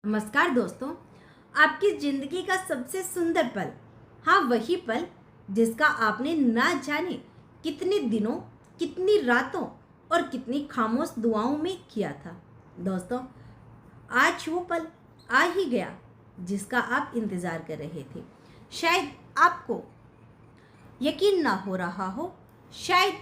नमस्कार दोस्तों। आपकी ज़िंदगी का सबसे सुंदर पल, हाँ वही पल जिसका आपने ना जाने कितने दिनों, कितनी रातों और कितनी खामोश दुआओं में किया था। दोस्तों, आज वो पल आ ही गया जिसका आप इंतज़ार कर रहे थे। शायद आपको यकीन ना हो रहा हो, शायद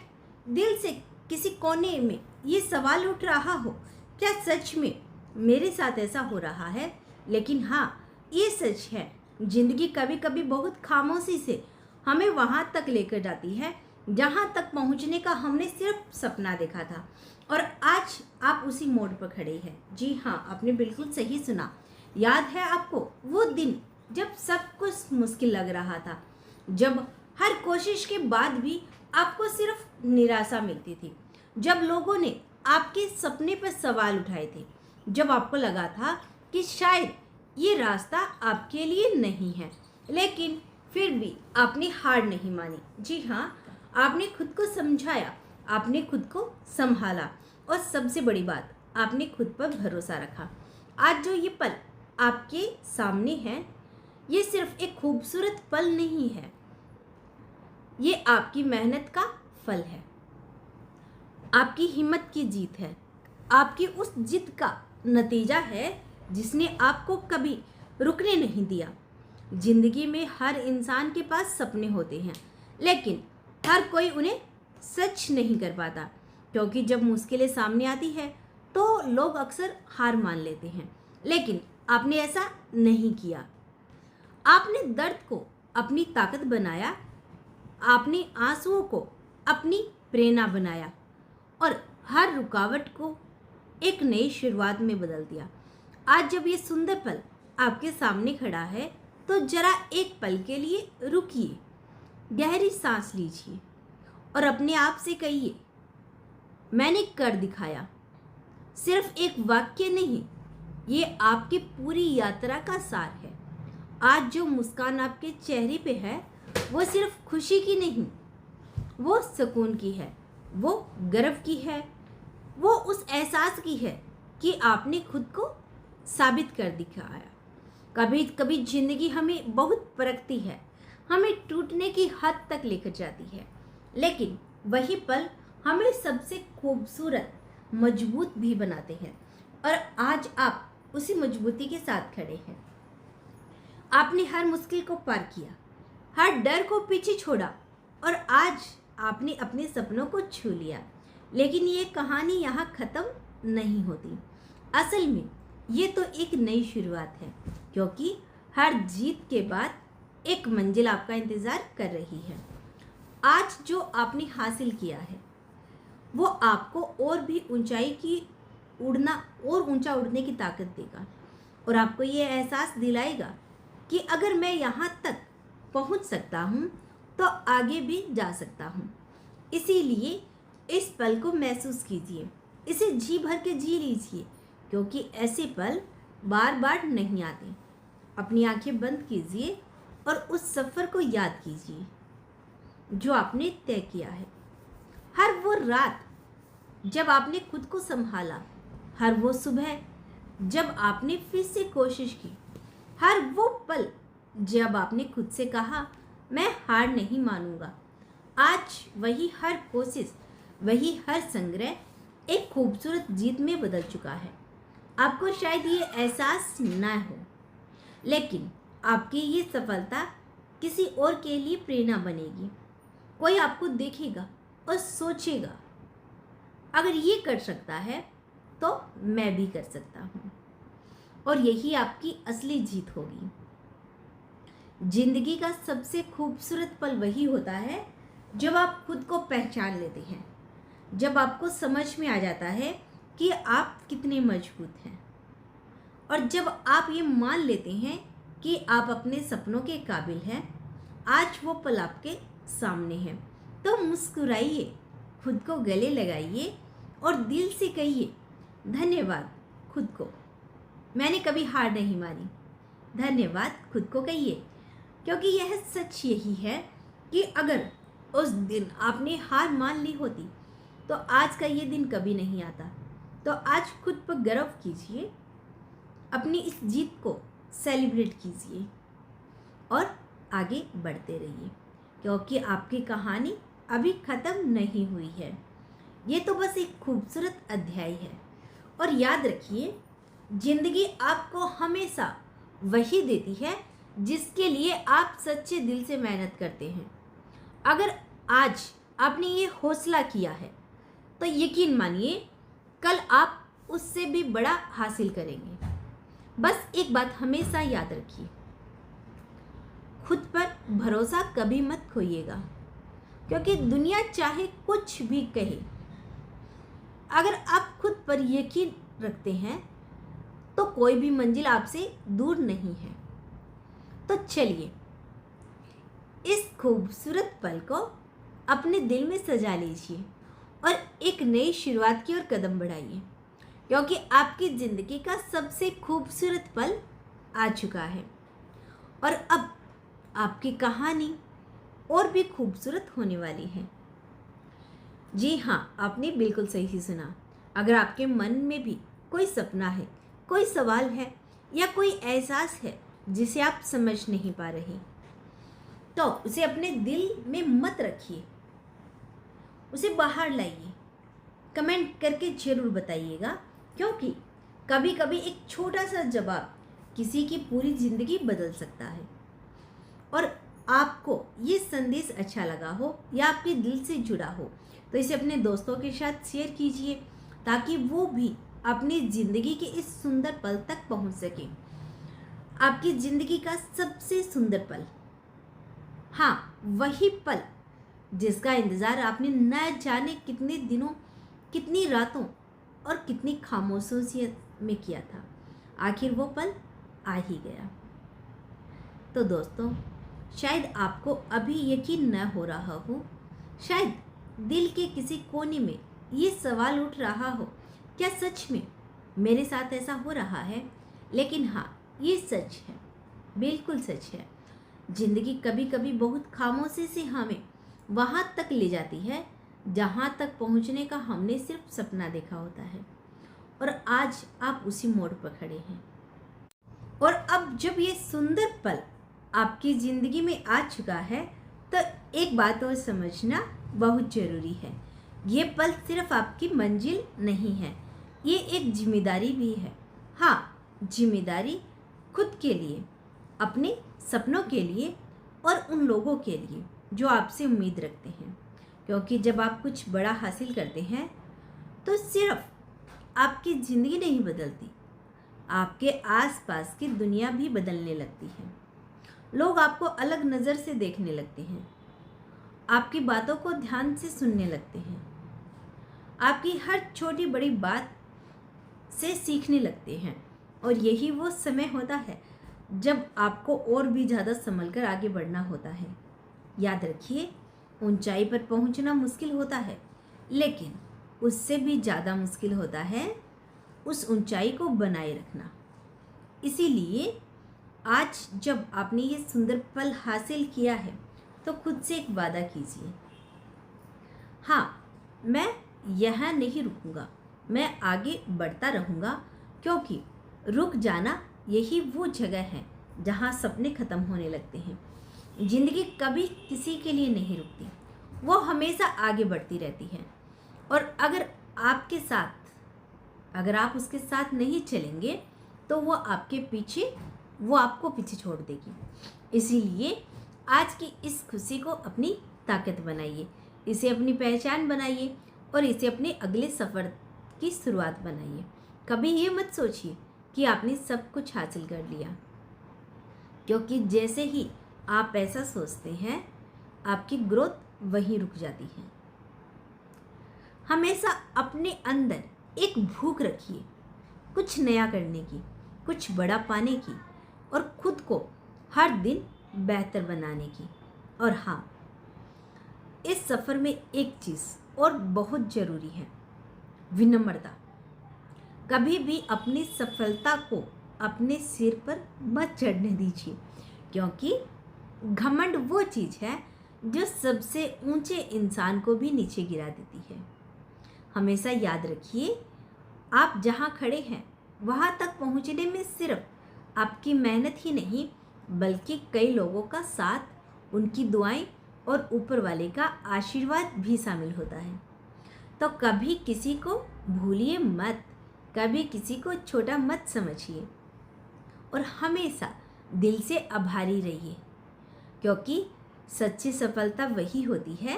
दिल से किसी कोने में ये सवाल उठ रहा हो, क्या सच में मेरे साथ ऐसा हो रहा है? लेकिन हाँ, ये सच है, ज़िंदगी कभी कभी बहुत खामोशी से हमें वहाँ तक लेकर जाती है जहाँ तक पहुँचने का हमने सिर्फ सपना देखा था। और आज आप उसी मोड़ पर खड़े हैं। जी हाँ, आपने बिल्कुल सही सुना। याद है आपको वो दिन जब सब कुछ मुश्किल लग रहा था, जब हर कोशिश के बाद भी आपको सिर्फ निराशा मिलती थी, जब लोगों ने आपके सपने पर सवाल उठाए थे, जब आपको लगा था कि शायद ये रास्ता आपके लिए नहीं है, लेकिन फिर भी आपने हार नहीं मानी। जी हाँ, आपने खुद को समझाया, आपने खुद को संभाला और सबसे बड़ी बात, आपने खुद पर भरोसा रखा। आज जो ये पल आपके सामने है, ये सिर्फ एक खूबसूरत पल नहीं है, ये आपकी मेहनत का फल है, आपकी हिम्मत की जीत है, आपकी उस जीत का नतीजा है जिसने आपको कभी रुकने नहीं दिया। जिंदगी में हर इंसान के पास सपने होते हैं, लेकिन हर कोई उन्हें सच नहीं कर पाता, क्योंकि जब मुश्किलें सामने आती है तो लोग अक्सर हार मान लेते हैं। लेकिन आपने ऐसा नहीं किया। आपने दर्द को अपनी ताकत बनाया, आपने आंसुओं को अपनी प्रेरणा बनाया और हर रुकावट को एक नई शुरुआत में बदल दिया। आज जब ये सुंदर पल आपके सामने खड़ा है, तो जरा एक पल के लिए रुकिए, गहरी सांस लीजिए और अपने आप से कहिए, मैंने कर दिखाया। सिर्फ एक वाक्य नहीं, ये आपकी पूरी यात्रा का सार है। आज जो मुस्कान आपके चेहरे पे है, वो सिर्फ खुशी की नहीं, वो सुकून की है, वो गर्व की है, वो उस एहसास की है कि आपने खुद को साबित कर दिखाया। कभी कभी जिंदगी हमें बहुत परखती है, हमें टूटने की हद तक लेकर जाती है, लेकिन वही पल हमें सबसे खूबसूरत, मजबूत भी बनाते हैं। और आज आप उसी मजबूती के साथ खड़े हैं। आपने हर मुश्किल को पार किया, हर डर को पीछे छोड़ा और आज आपने अपने सपनों को छू लिया। लेकिन ये कहानी यहाँ ख़त्म नहीं होती। असल में ये तो एक नई शुरुआत है, क्योंकि हर जीत के बाद एक मंजिल आपका इंतज़ार कर रही है। आज जो आपने हासिल किया है, वो आपको और भी ऊंचाई की उड़ना और ऊंचा उड़ने की ताकत देगा और आपको ये एहसास दिलाएगा कि अगर मैं यहाँ तक पहुँच सकता हूँ तो आगे भी जा सकता हूँ। इसीलिए इस पल को महसूस कीजिए, इसे जी भर के जी लीजिए, क्योंकि ऐसे पल बार बार नहीं आते। अपनी आंखें बंद कीजिए और उस सफ़र को याद कीजिए जो आपने तय किया है। हर वो रात जब आपने खुद को संभाला, हर वो सुबह जब आपने फिर से कोशिश की, हर वो पल जब आपने खुद से कहा, मैं हार नहीं मानूंगा। आज वही हर कोशिश, वही हर संग्रह एक खूबसूरत जीत में बदल चुका है। आपको शायद ये एहसास ना हो, लेकिन आपकी ये सफलता किसी और के लिए प्रेरणा बनेगी। कोई आपको देखेगा और सोचेगा, अगर ये कर सकता है तो मैं भी कर सकता हूँ। और यही आपकी असली जीत होगी। जिंदगी का सबसे खूबसूरत पल वही होता है जब आप खुद को पहचान लेते हैं, जब आपको समझ में आ जाता है कि आप कितने मजबूत हैं, और जब आप ये मान लेते हैं कि आप अपने सपनों के काबिल हैं। आज वो पल आपके सामने है, तो मुस्कुराइए, खुद को गले लगाइए और दिल से कहिए, धन्यवाद खुद को, मैंने कभी हार नहीं मानी। धन्यवाद खुद को कहिए, क्योंकि यह सच यही है कि अगर उस दिन आपने हार मान ली होती तो आज का ये दिन कभी नहीं आता। तो आज खुद पर गर्व कीजिए, अपनी इस जीत को सेलिब्रेट कीजिए और आगे बढ़ते रहिए, क्योंकि आपकी कहानी अभी ख़त्म नहीं हुई है। ये तो बस एक खूबसूरत अध्याय है। और याद रखिए, ज़िंदगी आपको हमेशा वही देती है जिसके लिए आप सच्चे दिल से मेहनत करते हैं। अगर आज आपने ये हौसला किया है तो यकीन मानिए कल आप उससे भी बड़ा हासिल करेंगे। बस एक बात हमेशा याद रखिए, खुद पर भरोसा कभी मत खोइएगा, क्योंकि दुनिया चाहे कुछ भी कहे, अगर आप खुद पर यकीन रखते हैं तो कोई भी मंजिल आपसे दूर नहीं है। तो चलिए इस खूबसूरत पल को अपने दिल में सजा लीजिए और एक नई शुरुआत की ओर कदम बढ़ाइए, क्योंकि आपकी ज़िंदगी का सबसे खूबसूरत पल आ चुका है और अब आपकी कहानी और भी खूबसूरत होने वाली है। जी हाँ, आपने बिल्कुल सही सुना। अगर आपके मन में भी कोई सपना है, कोई सवाल है या कोई एहसास है जिसे आप समझ नहीं पा रहे, तो उसे अपने दिल में मत रखिए, उसे बाहर लाइए। कमेंट करके ज़रूर बताइएगा, क्योंकि कभी कभी एक छोटा सा जवाब किसी की पूरी ज़िंदगी बदल सकता है। और आपको ये संदेश अच्छा लगा हो या आपके दिल से जुड़ा हो तो इसे अपने दोस्तों के साथ शेयर कीजिए, ताकि वो भी अपनी ज़िंदगी के इस सुंदर पल तक पहुंच सके। आपकी ज़िंदगी का सबसे सुंदर पल, हाँ वही पल जिसका इंतज़ार आपने न जाने कितने दिनों, कितनी रातों और कितनी खामोशियों में किया था, आखिर वो पल आ ही गया। तो दोस्तों, शायद आपको अभी यकीन न हो रहा हो, शायद दिल के किसी कोने में ये सवाल उठ रहा हो, क्या सच में मेरे साथ ऐसा हो रहा है? लेकिन हाँ, ये सच है, बिल्कुल सच है। ज़िंदगी कभी कभी बहुत खामोशी से हमें वहाँ तक ले जाती है जहाँ तक पहुँचने का हमने सिर्फ सपना देखा होता है, और आज आप उसी मोड़ पर खड़े हैं। और अब जब ये सुंदर पल आपकी ज़िंदगी में आ चुका है तो एक बात और समझना बहुत ज़रूरी है, ये पल सिर्फ आपकी मंजिल नहीं है, ये एक जिम्मेदारी भी है। हाँ, जिम्मेदारी खुद के लिए, अपने सपनों के लिए और उन लोगों के लिए जो आपसे उम्मीद रखते हैं। क्योंकि जब आप कुछ बड़ा हासिल करते हैं तो सिर्फ आपकी ज़िंदगी नहीं बदलती, आपके आसपास की दुनिया भी बदलने लगती है। लोग आपको अलग नज़र से देखने लगते हैं, आपकी बातों को ध्यान से सुनने लगते हैं, आपकी हर छोटी बड़ी बात से सीखने लगते हैं। और यही वो समय होता है जब आपको और भी ज़्यादा संभल कर आगे बढ़ना होता है। याद रखिए, ऊंचाई पर पहुंचना मुश्किल होता है, लेकिन उससे भी ज़्यादा मुश्किल होता है उस ऊंचाई को बनाए रखना। इसीलिए आज जब आपने ये सुंदर पल हासिल किया है तो खुद से एक वादा कीजिए, हाँ मैं यहाँ नहीं रुकूंगा, मैं आगे बढ़ता रहूँगा, क्योंकि रुक जाना यही वो जगह है जहाँ सपने ख़त्म होने लगते हैं। ज़िंदगी कभी किसी के लिए नहीं रुकती, वो हमेशा आगे बढ़ती रहती है। और अगर आप उसके साथ नहीं चलेंगे तो वो आपको पीछे छोड़ देगी। इसीलिए आज की इस खुशी को अपनी ताकत बनाइए, इसे अपनी पहचान बनाइए और इसे अपने अगले सफ़र की शुरुआत बनाइए। कभी ये मत सोचिए कि आपने सब कुछ हासिल कर लिया, क्योंकि जैसे ही आप ऐसा सोचते हैं आपकी ग्रोथ वहीं रुक जाती है। हमेशा अपने अंदर एक भूख रखिए, कुछ नया करने की, कुछ बड़ा पाने की और खुद को हर दिन बेहतर बनाने की। और हाँ, इस सफ़र में एक चीज़ और बहुत ज़रूरी है, विनम्रता। कभी भी अपनी सफलता को अपने सिर पर मत चढ़ने दीजिए, क्योंकि घमंड वो चीज़ है जो सबसे ऊंचे इंसान को भी नीचे गिरा देती है। हमेशा याद रखिए, आप जहाँ खड़े हैं वहाँ तक पहुँचने में सिर्फ आपकी मेहनत ही नहीं, बल्कि कई लोगों का साथ, उनकी दुआएं और ऊपर वाले का आशीर्वाद भी शामिल होता है। तो कभी किसी को भूलिए मत, कभी किसी को छोटा मत समझिए और हमेशा दिल से आभारी रहिए, क्योंकि सच्ची सफलता वही होती है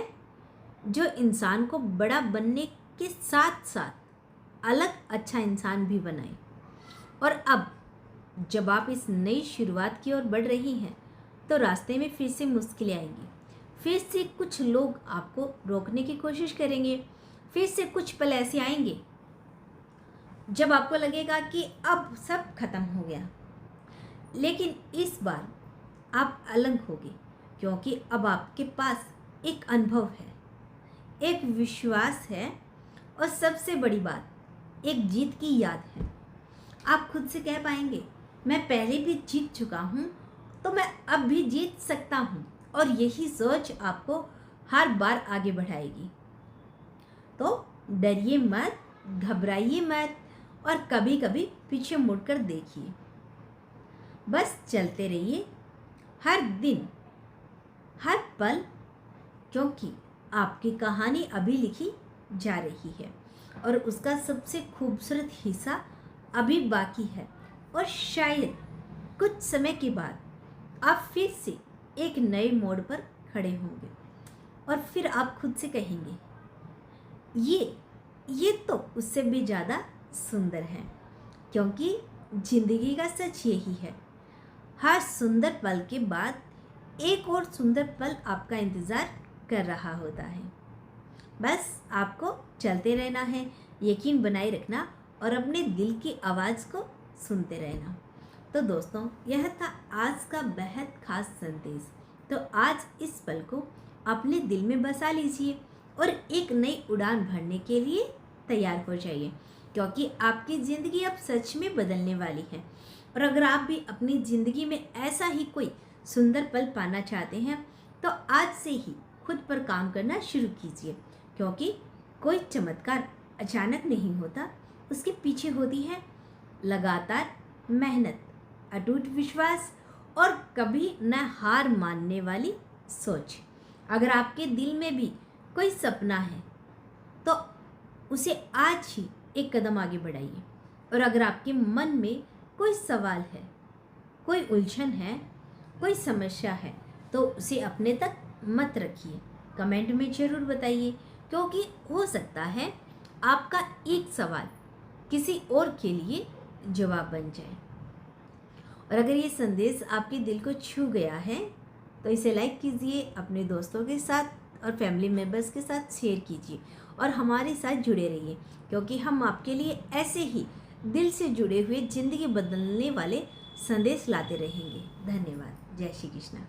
जो इंसान को बड़ा बनने के साथ साथ अलग अच्छा इंसान भी बनाए। और अब जब आप इस नई शुरुआत की ओर बढ़ रही हैं तो रास्ते में फिर से मुश्किलें आएंगी, फिर से कुछ लोग आपको रोकने की कोशिश करेंगे, फिर से कुछ पल ऐसे आएंगे जब आपको लगेगा कि अब सब खत्म हो गया। लेकिन इस बार आप अलग होगे, क्योंकि अब आपके पास एक अनुभव है, एक विश्वास है और सबसे बड़ी बात एक जीत की याद है। आप खुद से कह पाएंगे, मैं पहले भी जीत चुका हूँ तो मैं अब भी जीत सकता हूँ, और यही सोच आपको हर बार आगे बढ़ाएगी। तो डरिए मत, घबराइए मत और कभी कभी पीछे मुड़कर देखिए। बस चलते रहिए हर दिन, हर पल, क्योंकि आपकी कहानी अभी लिखी जा रही है और उसका सबसे खूबसूरत हिस्सा अभी बाकी है। और शायद कुछ समय के बाद आप फिर से एक नए मोड़ पर खड़े होंगे और फिर आप खुद से कहेंगे, ये तो उससे भी ज़्यादा सुंदर है। क्योंकि जिंदगी का सच यही है, हर सुंदर पल के बाद एक और सुंदर पल आपका इंतज़ार कर रहा होता है। बस आपको चलते रहना है, यकीन बनाए रखना और अपने दिल की आवाज़ को सुनते रहना। तो दोस्तों, यह था आज का बेहद खास संदेश। तो आज इस पल को अपने दिल में बसा लीजिए और एक नई उड़ान भरने के लिए तैयार हो जाइए, क्योंकि आपकी ज़िंदगी अब सच में बदलने वाली है। और अगर आप भी अपनी ज़िंदगी में ऐसा ही कोई सुंदर पल पाना चाहते हैं तो आज से ही खुद पर काम करना शुरू कीजिए, क्योंकि कोई चमत्कार अचानक नहीं होता, उसके पीछे होती है लगातार मेहनत, अटूट विश्वास और कभी न हार मानने वाली सोच। अगर आपके दिल में भी कोई सपना है तो उसे आज ही एक कदम आगे बढ़ाइए। और अगर आपके मन में कोई सवाल है, कोई उलझन है, कोई समस्या है, तो उसे अपने तक मत रखिए, कमेंट में ज़रूर बताइए, क्योंकि हो सकता है आपका एक सवाल किसी और के लिए जवाब बन जाए। और अगर ये संदेश आपके दिल को छू गया है तो इसे लाइक कीजिए, अपने दोस्तों के साथ और फैमिली मेम्बर्स के साथ शेयर कीजिए और हमारे साथ जुड़े रहिए, क्योंकि हम आपके लिए ऐसे ही दिल से जुड़े हुए ज़िंदगी बदलने वाले संदेश लाते रहेंगे। धन्यवाद। जय श्री कृष्णा।